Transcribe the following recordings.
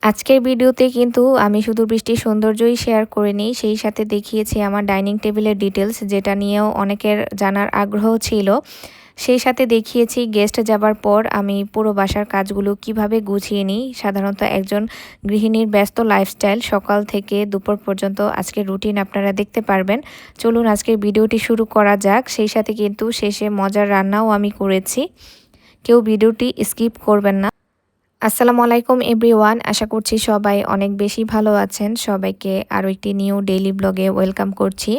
আজকের ভিডিওতে কিন্তু আমি শুধু বৃষ্টির সৌন্দর্যই শেয়ার করিনি, সেই সাথে দেখিয়েছি আমার ডাইনিং টেবিলের ডিটেলস, যেটা নিয়েও অনেকের জানার আগ্রহ ছিল। সেই সাথে দেখিয়েছি গেস্ট যাবার পর আমি পুরো বাসার কাজগুলো কিভাবে গুছিয়ে নিই। সাধারণত একজন গৃহিণীর ব্যস্ত লাইফস্টাইল, সকাল থেকে দুপুর পর্যন্ত আজকের রুটিন আপনারা দেখতে পারবেন। চলুন আজকের ভিডিওটি শুরু করা যাক। সেই সাথে কিন্তু শেষে মজার রান্নাও আমি করেছি, কেউ ভিডিওটি স্কিপ করবেন না। আসসালামু আলাইকুম এভরিওয়ান, আশা করছি সবাই অনেক বেশি ভালো আছেন। সবাইকে আরও একটি নিউ ডেইলি ব্লগে ওয়েলকাম করছি।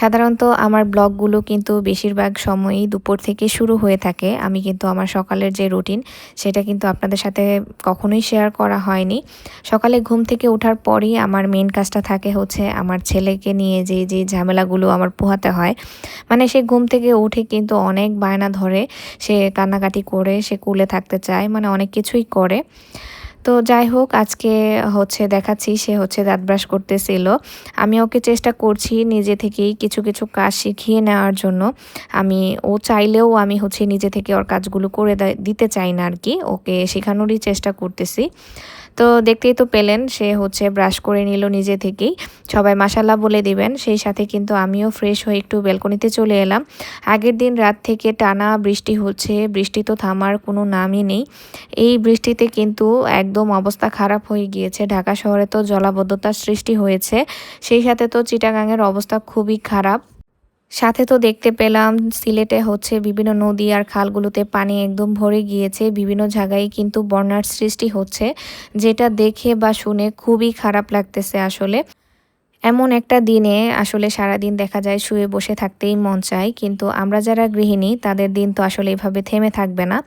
সাধারণত আমার ব্লগগুলো কিন্তু বেশিরভাগ সময়ই দুপুর থেকে শুরু হয়ে থাকে। আমি কিন্তু আমার সকালের যে রুটিন সেটা কিন্তু আপনাদের সাথে কখনোই শেয়ার করা হয়নি। সকালে ঘুম থেকে ওঠার পরই আমার মেন কাজটা থাকে হচ্ছে আমার ছেলেকে নিয়ে যে ঝামেলাগুলো আমার পোহাতে হয়। মানে সে ঘুম থেকে উঠে কিন্তু অনেক বায়না ধরে, সে কান্নাকাটি করে, সে কুলে থাকতে চায়, মানে অনেক কিছুই করে। তো যাই হোক, আজকে হচ্ছে দেখাচ্ছি সে হচ্ছে দাঁত ব্রাশ করতেছিল। আমি ওকে চেষ্টা করছি নিজে থেকেই কিছু কিছু কাজ শিখিয়ে নেওয়ার জন্য। ও চাইলেও আমি হচ্ছে নিজে থেকে ওর কাজগুলো করে দিতে চাই না আর কি, ওকে শেখানোরই চেষ্টা করতেছি। তো দেখতেই তো পেলেন সে হচ্ছে ব্রাশ করে নিল নিজে থেকেই। সবাই মাশাল্লাহ বলে দিবেন। সেই সাথে কিন্তু আমিও ফ্রেশ হয়ে একটু ব্যালকনিতে চলে এলাম। আগের দিন রাত থেকে টানা বৃষ্টি হচ্ছে, বৃষ্টি তো থামার কোনো নামই নেই। এই বৃষ্টিতে কিন্তু একদম অবস্থা খারাপ হয়ে গিয়েছে। ঢাকা শহরে তো জলাবদ্ধতার সৃষ্টি হয়েছে, সেই সাথে তো চিটাগাংয়ের অবস্থা খুবই খারাপ। সাথে তো দেখতে পেলাম সিলেটে হচ্ছে বিভিন্ন নদী আর খালগুলোতে পানি একদম ভরে গিয়েছে, বিভিন্ন জায়গায় কিন্তু বন্যার সৃষ্টি হচ্ছে, যেটা দেখে বা শুনে খুবই খারাপ লাগতেছে আসলে। এমন একটা দিনে আসলে সারাদিন দেখা যায় শুয়ে বসে থাকতেই মন চায়, কিন্তু আমরা যারা গৃহিণী তাদের দিন তো আসলে এভাবে থেমে থাকবে না।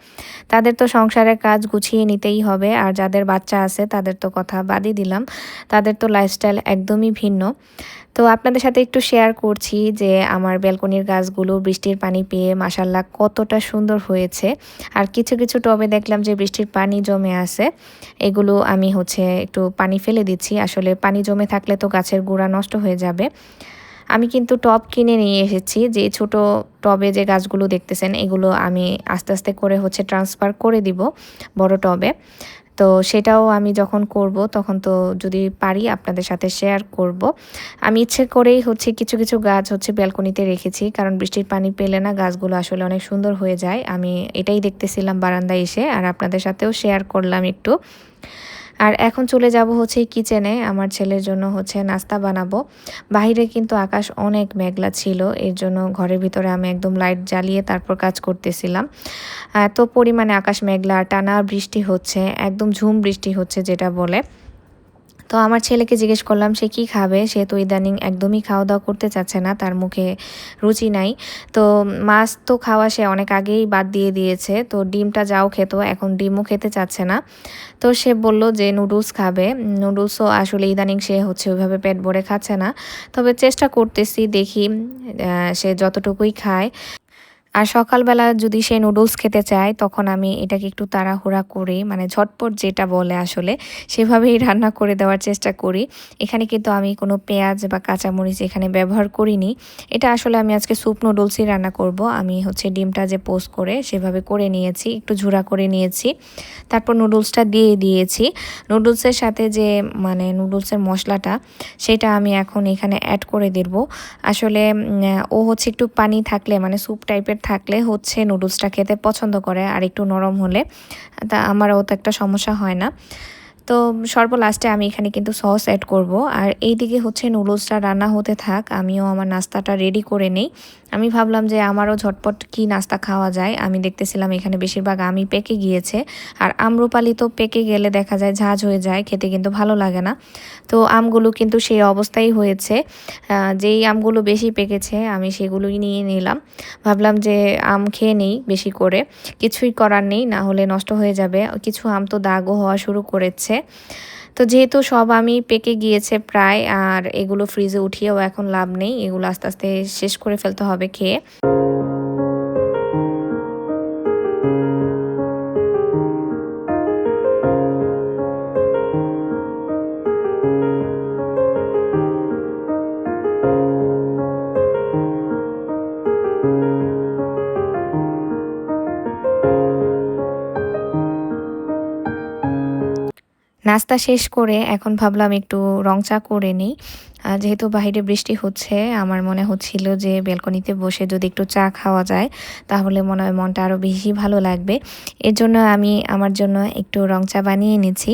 তাদের তো সংসারের কাজ গুছিয়ে নিতেই হবে, আর যাদের বাচ্চা আছে তাদের তো কথা বাদই দিলাম, তাদের তো লাইফস্টাইল একদমই ভিন্ন। তো আপনাদের সাথে একটু শেয়ার করছি যে আমার ব্যালকনির গাছগুলো বৃষ্টির পানি পেয়ে মাশাল্লাহ কতটা সুন্দর হয়েছে। আর কিছু কিছু টবে দেখলাম যে বৃষ্টির পানি জমে আছে, এগুলো আমি হচ্ছে একটু পানি ফেলে দিচ্ছি। আসলে পানি জমে থাকলে তো গাছের গোড়া নষ্ট হয়ে যাবে। আমি কিন্তু টব কিনে নিয়ে এসেছি, যে ছোট টবে যে গাছগুলো দেখতেছেন এগুলো আমি আস্তে আস্তে করে হচ্ছে ট্রান্সফার করে দিব বড় টবে। তো সেটাও আমি যখন করব তখন তো যদি পারি আপনাদের সাথে শেয়ার করব। আমি ইচ্ছে করেই হচ্ছে কিছু কিছু গাছ হচ্ছে ব্যালকনিতে রেখেছি, কারণ বৃষ্টির পানি পেলে না গাছগুলো আসলে অনেক সুন্দর হয়ে যায়। আমি এটাই দেখতেছিলাম বারান্দায় এসে, আর আপনাদের সাথেও শেয়ার করলাম একটু। আর এখন চলে যাব হচ্ছে কিচেনে, আমার ছেলের জন্য হচ্ছে নাস্তা বানাবো। বাইরে কিন্তু আকাশ অনেক মেঘলা ছিল, এর জন্য ঘরের ভিতরে আমি একদম লাইট জ্বালিয়ে তারপর কাজ করতেছিলাম। এত পরিমাণে আকাশ মেঘলা, টানা বৃষ্টি হচ্ছে, একদম ঝুম বৃষ্টি হচ্ছে যেটা বলে। তো আমার ছেলেকে জিজ্ঞেস করলাম সে কি খাবে, সে তো ইদানিং একদমই খাওয়া দাওয়া করতে চাচ্ছে না, তার মুখে রুচি নাই। তো মাছ তো খাওয়া সে অনেক আগেই বাদ দিয়ে দিয়েছে, তো ডিমটা যাও খেত, এখন ডিমও খেতে চাচ্ছে না। তো সে বলল যে নুডলস খাবে। নুডলসও আসলে ইদানিং সে হচ্ছে ওইভাবে পেট ভরে খাচ্ছে না, তবে চেষ্টা করতেছি, দেখি সে যতটুকুই খায়। আর সকালবেলা যদি সে নুডলস খেতে চায় তখন আমি এটাকে একটু তাড়াহুড়া করি, মানে ঝটপট যেটা বলে আসলে সেভাবেই রান্না করে দেওয়ার চেষ্টা করি। এখানে কিন্তু আমি কোনো পেঁয়াজ বা কাঁচামরিচ এখানে ব্যবহার করিনি। এটা আসলে আমি আজকে স্যুপ নুডলসই রান্না করব। আমি হচ্ছে ডিমটা যে পোস্ট করে সেভাবে করে নিয়েছি, একটু ঝুরা করে নিয়েছি, তারপর নুডলসটা দিয়ে দিয়েছি। নুডলসের সাথে যে মানে নুডলসের মশলাটা সেটা আমি এখন এখানে অ্যাড করে দেব। আসলে ও হচ্ছে একটু পানি থাকলে, মানে স্যুপ টাইপের থাকলে হচ্ছে নুডলসটা খেতে পছন্দ করে, আর একটু নরম হলে তা আমারও তো একটা সমস্যা হয় না। তো সর্বলাস্টে আমি এখানে কিন্তু সস অ্যাড করব। আর এইদিকে হচ্ছে নুডলসটা রান্না হতে থাক, আমিও আমার নাস্তাটা রেডি করে নেই। আমি ভাবলাম যে আমারও ঝটপট কি নাস্তা খাওয়া যায়। আমি দেখতেছিলাম এখানে বেশিরভাগ আমই পেকে গিয়েছে, আর আম্রপালি তো পেকে গেলে দেখা যায় ঝাঁঝ হয়ে যায়, খেতে কিন্তু ভালো লাগে না। তো আমগুলো কিন্তু সেই অবস্থাই হয়েছে। যেই আমগুলো বেশি পেকেছে আমি সেগুলোই নিয়ে নিলাম। ভাবলাম যে আম খেয়ে নেই বেশি করে, কিছুই করার নেই, না হলে নষ্ট হয়ে যাবে। কিছু আম তো দাগও হওয়া শুরু করেছে। তো যেহেতু সব আমি পেকে গিয়েছে প্রায়, আর এগুলো ফ্রিজে উঠিয়েও এখন লাভ নেই, এগুলো আস্তে আস্তে শেষ করে ফেলতে হবে খেয়ে। নাস্তা শেষ করে এখন ভাবলাম একটু রং চা করে নিই। যেহেতু বাইরে বৃষ্টি হচ্ছে, আমার মনে হচ্ছিল যে ব্যালকনিতে বসে যদি একটু চা খাওয়া যায় তাহলে মনে হয় মনটা আরও বেশি ভালো লাগবে। এর জন্য আমি আমার জন্য একটু রং চা বানিয়ে নিচ্ছি।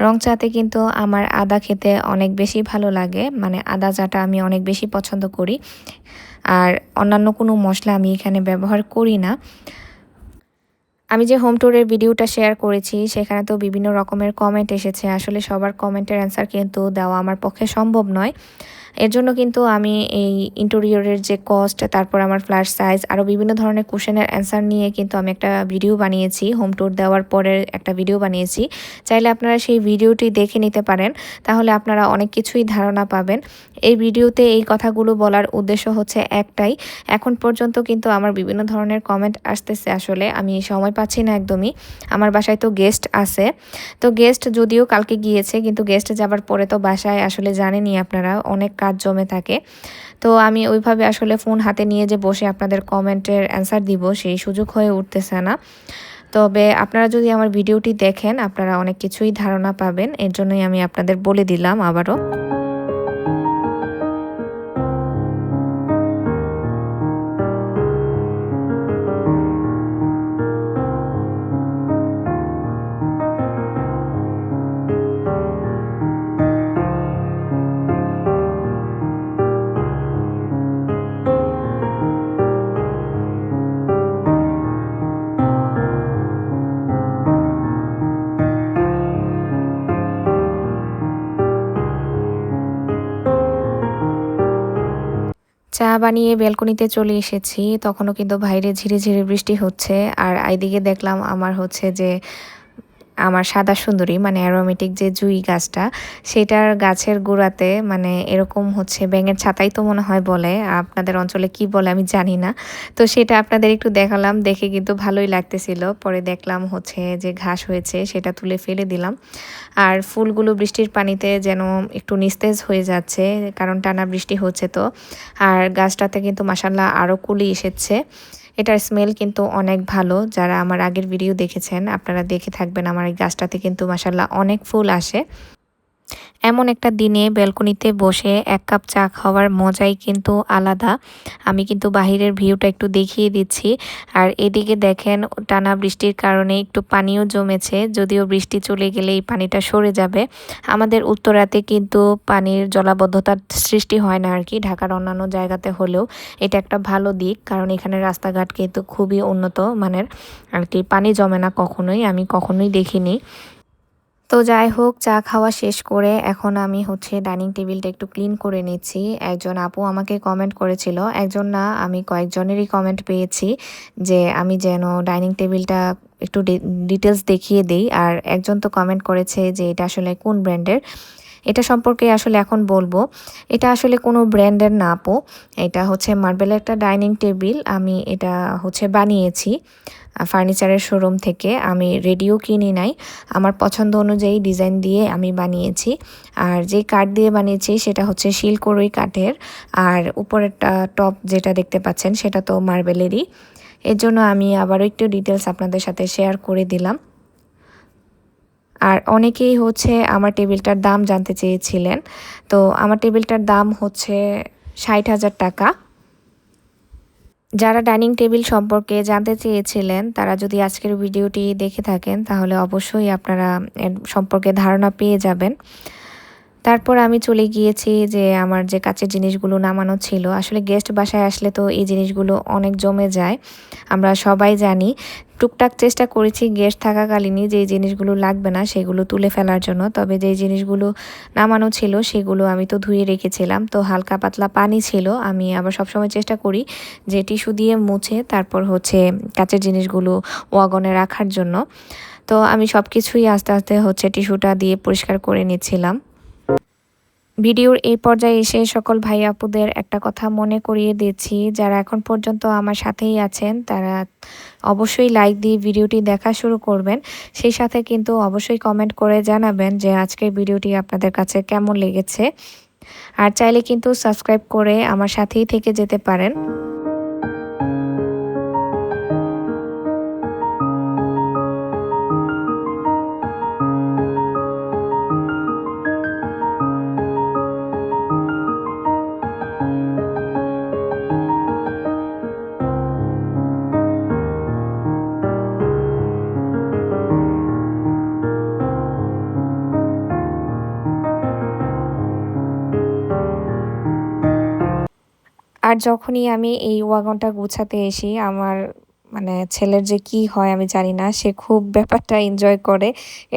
রং চাতে কিন্তু আমার আদা খেতে অনেক বেশি ভালো লাগে, মানে আদা চাটা আমি অনেক বেশি পছন্দ করি। আর অন্যান্য কোনো মশলা আমি এখানে ব্যবহার করি না। আমি যে হোম ট্যুরের ভিডিওটা শেয়ার করেছি সেখানে তো বিভিন্ন রকমের কমেন্ট এসেছে। আসলে সবার কমেন্টের অ্যান্সার কিন্তু দেওয়া আমার পক্ষে সম্ভব নয়। এর জন্য কিন্তু আমি এই ইন্টেরিয়রের যে কস্ট, তারপর আমার ফ্ল্যাট সাইজ, আরও বিভিন্ন ধরনের কোশ্চেনের অ্যান্সার নিয়ে কিন্তু আমি একটা ভিডিও বানিয়েছি। হোম ট্যুর দেওয়ার পরের একটা ভিডিও বানিয়েছি। চাইলে আপনারা সেই ভিডিওটি দেখে নিতে পারেন, তাহলে আপনারা অনেক কিছুই ধারণা পাবেন। এই ভিডিওতে এই কথাগুলো বলার উদ্দেশ্য হচ্ছে একটাই, এখন পর্যন্ত কিন্তু আমার বিভিন্ন ধরনের কমেন্ট আসতেছে, আসলে আমি সময় পাচ্ছি না একদমই। আমার বাসায় তো গেস্ট আছে, তো গেস্ট যদিও কালকে গিয়েছে, কিন্তু গেস্ট যাবার পরে তো বাসায় আসলে জানেনই আপনারা অনেক কাজ জমে থাকে। তো আমি ওইভাবে আসলে ফোন হাতে নিয়ে যে বসে আপনাদের কমেন্টের অ্যান্সার দিব সেই সুযোগ হয়ে উঠতেছে না। তবে আপনারা যদি আমার ভিডিওটি দেখেন আপনারা অনেক কিছুই ধারণা পাবেন, এর জন্যই আমি আপনাদের বলে দিলাম আবারও। চা বানিয়ে ব্যালকনিতে চলে এসেছি, তখনও কিন্তু বাইরে ঝিরিঝিরি বৃষ্টি হচ্ছে। আর এইদিকে দেখলাম আমার হচ্ছে যে আমার সাদা সুন্দরী মানে অ্যারোমেটিক যে জুঁই গাছটা, সেটার গাছের গোড়াতে মানে এরকম হচ্ছে ব্যাঙের ছাতাই তো মনে হয় বলে, আপনাদের অঞ্চলে কি বলে আমি জানি না। তো সেটা আপনাদের একটু দেখালাম, দেখে কিন্তু ভালোই লাগতেছিল। পরে দেখলাম হচ্ছে যে ঘাস হয়েছে, সেটা তুলে ফেলে দিলাম। আর ফুলগুলো বৃষ্টির পানিতে যেন একটু নিস্তেজ হয়ে যাচ্ছে, কারণ টানা বৃষ্টি হচ্ছে তো। আর গাছটাতে কিন্তু মাশাআল্লাহ আরও কুলি এসেছে। এটার স্মেল কিন্তু অনেক ভালো। যারা আমার আগের ভিডিও দেখেছেন আপনারা দেখে থাকবেন আমার এই গাছটাতে কিন্তু মাশাআল্লাহ অনেক ফুল আসে। এমন একটা দিনে ব্যালকনিতে বসে এক কাপ চা খাওয়ার মজাই কিন্তু আলাদা। আমি কিন্তু বাহিরের ভিউটা একটু দেখিয়ে দিচ্ছি। আর এদিকে দেখেন টানা বৃষ্টির কারণে একটু পানিও জমেছে, যদিও বৃষ্টি চলে গেলে এই পানিটা সরে যাবে। আমাদের উত্তরাতে কিন্তু পানির জলাবদ্ধতার সৃষ্টি হয় না আর কি, ঢাকার অন্যান্য জায়গাতে হলেও। এটা একটা ভালো দিক, কারণ এখানে রাস্তাঘাট কিন্তু খুবই উন্নত মানের আর কি, পানি জমে না কখনোই, আমি কখনোই দেখিনি। তো যাই হোক, চা খাওয়া শেষ করে এখন আমি হচ্ছে ডাইনিং টেবিলটা একটু ক্লিন করে নিচ্ছি। একজন আপু আমাকে কমেন্ট করেছিল, একজন না আমি কয়েকজনেরই কমেন্ট পেয়েছি যে আমি যেন ডাইনিং টেবিলটা একটু ডিটেলস দেখিয়ে দেই। আর একজন তো কমেন্ট করেছে যে এটা আসলে কোন ব্র্যান্ডের। এটা সম্পর্কে আসলে এখন বলবো। এটা আসলে কোনো ব্র্যান্ডের না আপু, এটা হচ্ছে মার্বেলের একটা ডাইনিং টেবিল। আমি এটা হচ্ছে বানিয়েছি ফার্নিচারের শোরুম থেকে, আমি রেডিও কিনি নাই, আমার পছন্দ অনুযায়ী ডিজাইন দিয়ে আমি বানিয়েছি। আর যে কাঠ দিয়ে বানিয়েছি সেটা হচ্ছে শিলকড়ই কাঠের, আর উপরেরটা টপ যেটা দেখতে পাচ্ছেন সেটা তো মার্বেলেরই। এর জন্য আমি আবারও একটু ডিটেলস আপনাদের সাথে শেয়ার করে দিলাম। আর অনেকেই হচ্ছে আমার টেবিলটার দাম জানতে চেয়েছিলেন, তো আমার টেবিলটার দাম হচ্ছে ৬০,০০০ টাকা। যারা ডাইনিং টেবিল সম্পর্কে জানতে চেয়েছিলেন তারা যদি আজকের ভিডিওটি দেখে থাকেন তাহলে অবশ্যই আপনারা এর সম্পর্কে ধারণা পেয়ে যাবেন। তারপর আমি চলে গিয়েছি যে আমার যে কাচের জিনিসগুলো নামানো ছিল। আসলে গেস্ট বাসায় আসলে তো এই জিনিসগুলো অনেক জমে যায়, আমরা সবাই জানি। টুকটাক চেষ্টা করেছি গেস্ট থাকাকালীনই যে জিনিসগুলো লাগবে না সেগুলো তুলে ফেলার জন্য, তবে যেই জিনিসগুলো নামানো ছিল সেগুলো আমি তো ধুয়ে রেখেছিলাম। তো হালকা পাতলা পানি ছিল, আমি আবার সবসময় চেষ্টা করি যে টিস্যু দিয়ে মুছে তারপর হচ্ছে কাচের জিনিসগুলো ওয়াগনে রাখার জন্য। তো আমি সব কিছুই আস্তে আস্তে হচ্ছে টিস্যুটা দিয়ে পরিষ্কার করে নিচ্ছিলাম। ভিডিওর এই পর্যায়ে এসে সকল ভাই আপুদের একটা কথা মনে করিয়ে দিচ্ছি, যারা এখন পর্যন্ত আমার সাথেই আছেন তারা অবশ্যই লাইক দিয়ে ভিডিওটি দেখা শুরু করবেন। সেই সাথে কিন্তু অবশ্যই কমেন্ট করে জানাবেন যে আজকের ভিডিওটি আপনাদের কাছে কেমন লেগেছে। আর চাইলে কিন্তু সাবস্ক্রাইব করে আমার সাথেই থেকে যেতে পারেন। আর যখনই আমি এই ওয়াগনটা গুছাতে এসি আমার মানে ছেলের যে কি হয় আমি জানি না, সে খুব ব্যাপারটা এনজয় করে।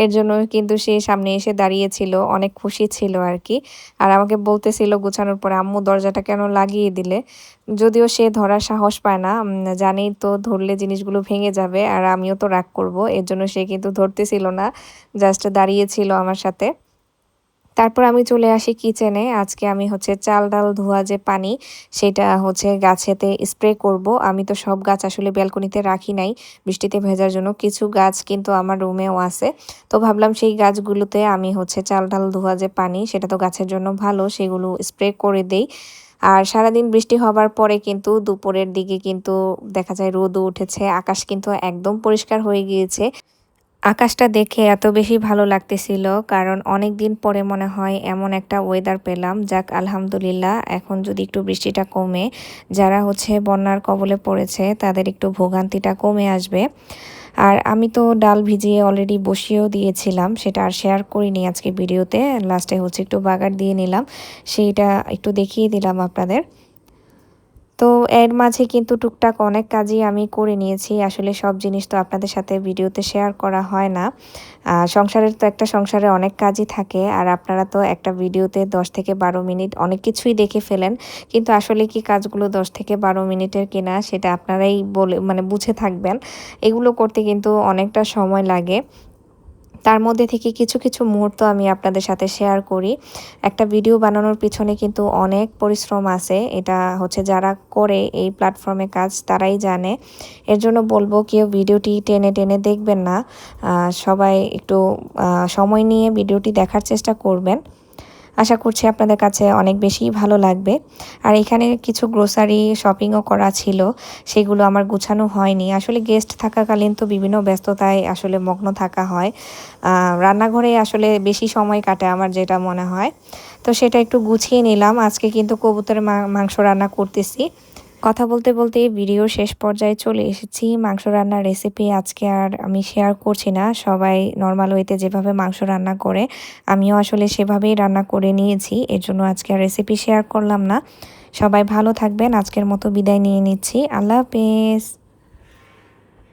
এর জন্য কিন্তু সে সামনে এসে দাঁড়িয়েছিল, অনেক খুশি ছিল আর কি। আর আমাকে বলতেছিল গুছানোর পরে, আম্মু দরজাটা কেন লাগিয়ে দিলে? যদিও সে ধরার সাহস পায় না, জানেই তো ধরলে জিনিসগুলো ভেঙে যাবে আর আমিও তো রাগ করব, এর জন্য সে কিন্তু ধরতেছিল না, জাস্ট দাঁড়িয়েছিল আমার সাথে। তারপর আমি চলে আসি কিচেনে। আজকে আমি হচ্ছে চাল ডাল ধোয়া যে পানি, সেটা হচ্ছে গাছেতে স্প্রে করব। আমি তো সব গাছ আসলে ব্যালকনিতে রাখি নাই বৃষ্টিতে ভেজার জন্য, কিছু গাছ কিন্তু আমার রুমেও আছে। তো ভাবলাম সেই গাছগুলোতে আমি হচ্ছে চাল ডাল ধোয়া যে পানি, সেটা তো গাছের জন্য ভালো, সেগুলো স্প্রে করে দেই। আর সারাদিন বৃষ্টি হবার পরে কিন্তু দুপুরের দিকে কিন্তু দেখা যায় রোদও উঠেছে, আকাশ কিন্তু একদম পরিষ্কার হয়ে গিয়েছে। আকাশটা দেখে এত বেশি ভালো লাগতেছিল, কারণ অনেক দিন পরে মনে হয় এমন একটা ওয়েদার পেলাম। যাক আলহামদুলিল্লাহ, এখন যদি একটু বৃষ্টিটা কমে, যারা হচ্ছে বন্যার কবলে পড়েছে তাদের একটু ভোগান্তিটা কমে আসবে। আর আমি তো ডাল ভিজিয়ে অলরেডি বসিয়েও দিয়েছিলাম, সেটা আর শেয়ার করিনি আজকে ভিডিওতে। লাস্টে হচ্ছে একটু বাগার দিয়ে নিলাম, সেইটা একটু দেখিয়ে দিলাম আপনাদের। তো এর মাঝে কিন্তু টুকটাক অনেক কাজই আমি করে নিয়েছি। আসলে সব জিনিস তো আপনাদের সাথে ভিডিওতে শেয়ার করা হয় না। সংসারের তো একটা সংসারে অনেক কাজই থাকে, আর আপনারা তো একটা ভিডিওতে 10 থেকে 12 মিনিট অনেক কিছুই দেখে ফেলেন। কিন্তু আসলে কি কাজগুলো 10 থেকে 12 মিনিটের কিনা সেটা আপনারাই বলে মানে বুঝে থাকবেন। এগুলো করতে কিন্তু অনেকটা সময় লাগে। তার মধ্যে থেকে কিছু কিছু মুহূর্ত আমি আপনাদের সাথে শেয়ার করি। একটা ভিডিও বানানোর পিছনে কিন্তু অনেক পরিশ্রম আছে, এটা হচ্ছে যারা করে এই প্ল্যাটফর্মে কাজ তারাই জানে। এর জন্য বলবো কেউ ভিডিওটি টেনে টেনে দেখবেন না, সবাই একটু সময় নিয়ে ভিডিওটি দেখার চেষ্টা করবেন। আশা করছি আপনাদের কাছে অনেক বেশি ভালো লাগবে। আর এখানে কিছু গ্রোসারি শপিংও করা ছিল, সেগুলো আমার গুছানো হয়নি। আসলে গেস্ট থাকাকালীন তো বিভিন্ন ব্যস্ততায় আসলে মগ্ন থাকা হয়, রান্নাঘরে আসলে বেশি সময় কাটে আমার যেটা মনে হয়। তো সেটা একটু গুছিয়ে নিলাম। আজকে কিন্তু কবুতরের মাংস রান্না করতেছি। কথা বলতে বলতে ভিডিও শেষ পর্যায়ে চলে এসেছি। মাংস রান্নার রেসিপি আজকে আর আমি শেয়ার করছি না, সবাই নর্মাল ওয়েতে যেভাবে মাংস রান্না করে আমিও আসলে সেভাবেই রান্না করে নিয়েছি, এর জন্য আজকে আর রেসিপি শেয়ার করলাম না। সবাই ভালো থাকবেন, আজকের মতো বিদায় নিয়ে নিচ্ছি। আল্লাহ হাফেজ।